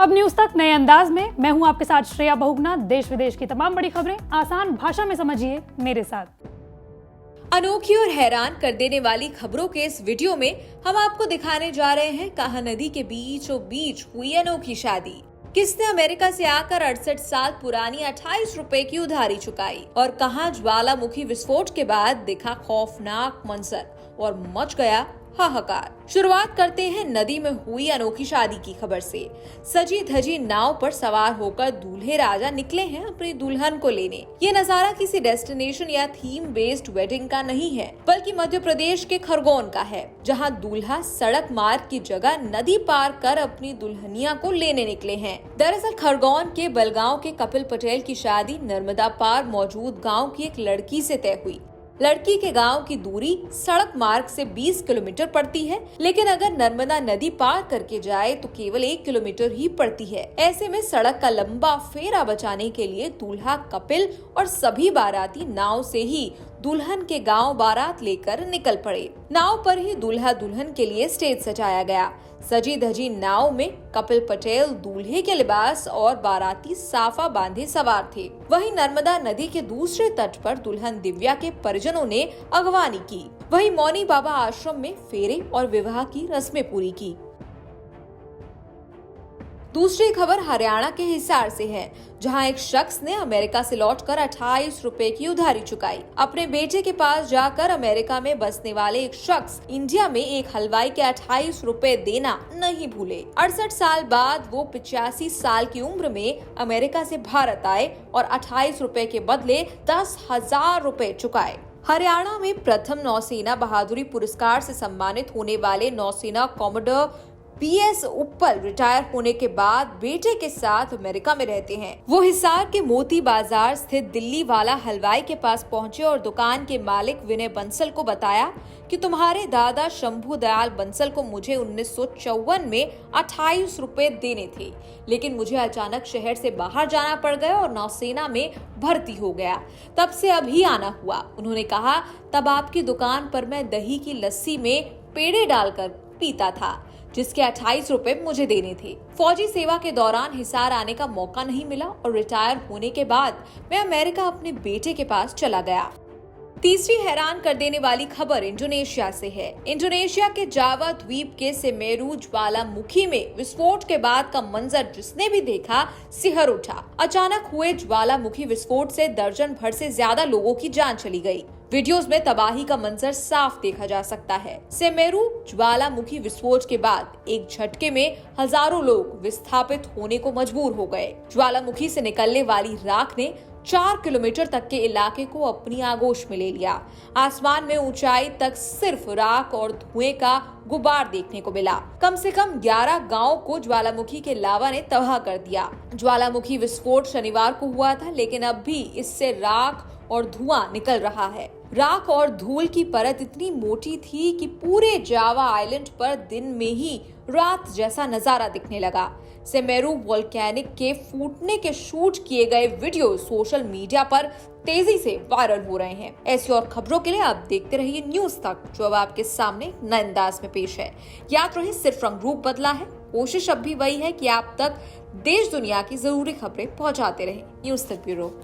अब न्यूज तक नए अंदाज में मैं हूं आपके साथ श्रेया बहुगुणा। देश विदेश की तमाम बड़ी खबरें आसान भाषा में समझिए मेरे साथ। अनोखी और हैरान कर देने वाली खबरों के इस वीडियो में हम आपको दिखाने जा रहे हैं कहां नदी के बीचों बीच हुई अनोखी शादी, किसने अमेरिका से आकर 68 साल पुरानी 28 रुपए की उधारी चुकाई और कहां ज्वालामुखी विस्फोट के बाद दिखा खौफनाक मंजर और मच गया हाहाकार। शुरुआत करते हैं नदी में हुई अनोखी शादी की खबर से। सजी धजी नाव पर सवार होकर दूल्हे राजा निकले हैं अपनी दुल्हन को लेने। ये नजारा किसी डेस्टिनेशन या थीम बेस्ड वेडिंग का नहीं है, बल्कि मध्य प्रदेश के खरगोन का है, जहां दूल्हा सड़क मार्ग की जगह नदी पार कर अपनी दुल्हनिया को लेने निकले हैं। दरअसल खरगोन के बलगांव के कपिल पटेल की शादी नर्मदा पार मौजूद गाँव की एक लड़की से तय हुई। लड़की के गांव की दूरी सड़क मार्ग से 20 किलोमीटर पड़ती है, लेकिन अगर नर्मदा नदी पार करके जाए तो केवल 1 किलोमीटर ही पड़ती है। ऐसे में सड़क का लंबा फेरा बचाने के लिए दूल्हा कपिल और सभी बाराती नाव से ही दुल्हन के गांव बारात लेकर निकल पड़े। नाव पर ही दूल्हा दुल्हन के लिए स्टेज सजाया गया। सजी धजी नाव में कपिल पटेल दूल्हे के लिबास और बाराती साफा बांधे सवार थे। वहीं नर्मदा नदी के दूसरे तट पर दुल्हन दिव्या के परिजनों ने अगवानी की। वहीं मौनी बाबा आश्रम में फेरे और विवाह की रस्में पूरी की। दूसरी खबर हरियाणा के हिसार से है, जहां एक शख्स ने अमेरिका से लौटकर 28 रुपए की उधारी चुकाई। अपने बेटे के पास जाकर अमेरिका में बसने वाले एक शख्स इंडिया में एक हलवाई के 28 रुपए देना नहीं भूले। 68 साल बाद वो 85 साल की उम्र में अमेरिका से भारत आए और 28 रुपए के बदले 10,000 रुपए चुकाए। हरियाणा में प्रथम नौसेना बहादुरी पुरस्कार से सम्मानित होने वाले नौसेना कॉमोडोर PS उप्पल रिटायर होने के बाद बेटे के साथ अमेरिका में रहते हैं। वो हिसार के मोती बाजार स्थित दिल्ली वाला हलवाई के पास पहुंचे और दुकान के मालिक विनय बंसल को बताया कि तुम्हारे दादा शंभू दयाल बंसल को मुझे 1954 में 28 रुपए देने थे, लेकिन मुझे अचानक शहर से बाहर जाना पड़ गया और नौसेना में भर्ती हो गया। तब से अभी आना हुआ। उन्होंने कहा, तब आपकी दुकान पर मैं दही की लस्सी में पेड़े डालकर पीता था, जिसके 28 रुपए मुझे देने थे। फौजी सेवा के दौरान हिसार आने का मौका नहीं मिला और रिटायर होने के बाद मैं अमेरिका अपने बेटे के पास चला गया। तीसरी हैरान कर देने वाली खबर इंडोनेशिया से है। इंडोनेशिया के जावा द्वीप के सेमेरू ज्वालामुखी में विस्फोट के बाद का मंजर जिसने भी देखा सिहर उठा। अचानक हुए ज्वालामुखी विस्फोट से दर्जन भर से ज्यादा लोगों की जान चली गई। वीडियोस में तबाही का मंजर साफ देखा जा सकता है। सेमेरू ज्वालामुखी विस्फोट के बाद एक झटके में हजारों लोग विस्थापित होने को मजबूर हो गए। ज्वालामुखी से निकलने वाली राख ने 4 किलोमीटर तक के इलाके को अपनी आगोश में ले लिया। आसमान में ऊंचाई तक सिर्फ राख और धुएं का गुबार देखने को मिला। कम से कम 11 गांवों को ज्वालामुखी के लावा ने तबाह कर दिया। ज्वालामुखी विस्फोट शनिवार को हुआ था, लेकिन अब भी इससे राख और धुआं निकल रहा है। राख और धूल की परत इतनी मोटी थी कि पूरे जावा आइलैंड पर दिन में ही रात जैसा नजारा दिखने लगा। सेमेरू वोल्केनिक के फूटने के शूट किए गए वीडियो सोशल मीडिया पर तेजी से वायरल हो रहे हैं। ऐसी और खबरों के लिए आप देखते रहिए न्यूज तक, जो अब आपके सामने नए अंदाज में पेश है। याद रहे, सिर्फ रंग रूप बदला है। कोशिश अब भी वही है कि आप तक देश दुनिया की जरूरी खबरें पहुंचाते रहे। न्यूज तक ब्यूरो।